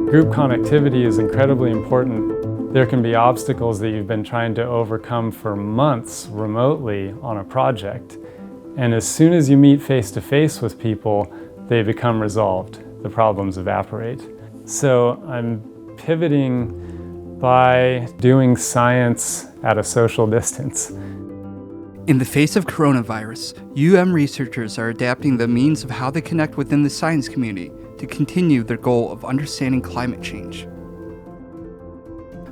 Group connectivity is incredibly important. There can be obstacles that you've been trying to overcome for months remotely on a project. And as soon as you meet face-to-face with people, they become resolved. The problems evaporate. So I'm pivoting by doing science at a social distance. In the face of coronavirus, researchers are adapting the means of how they connect within the science community to continue their goal of understanding climate change.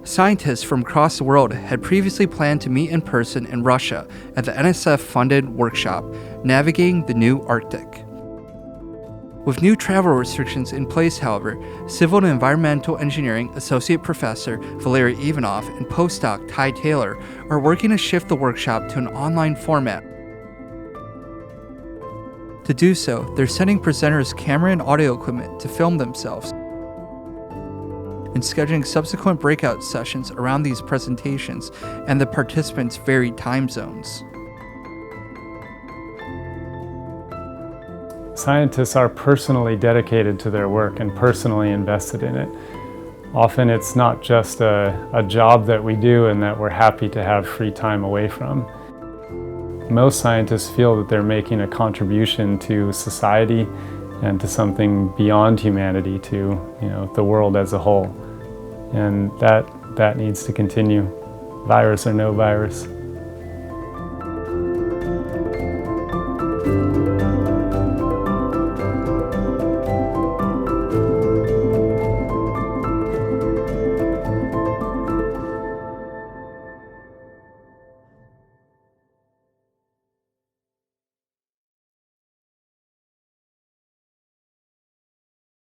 Scientists from across the world had previously planned to meet in person in Russia at the NSF-funded workshop, Navigating the New Arctic. With new travel restrictions in place, however, Civil and Environmental Engineering Associate Professor Valeriy Ivanov and postdoc Tyeen Taylor are working to shift the workshop to an online format. To do so, they're sending presenters camera and audio equipment to film themselves and scheduling subsequent breakout sessions around these presentations and the participants' varied time zones. Scientists are personally dedicated to their work and personally invested in it. Often it's not just a job that we do and that we're happy to have free time away from. Most scientists feel that they're making a contribution to society and to something beyond humanity, to the world as a whole. And that needs to continue, virus or no virus.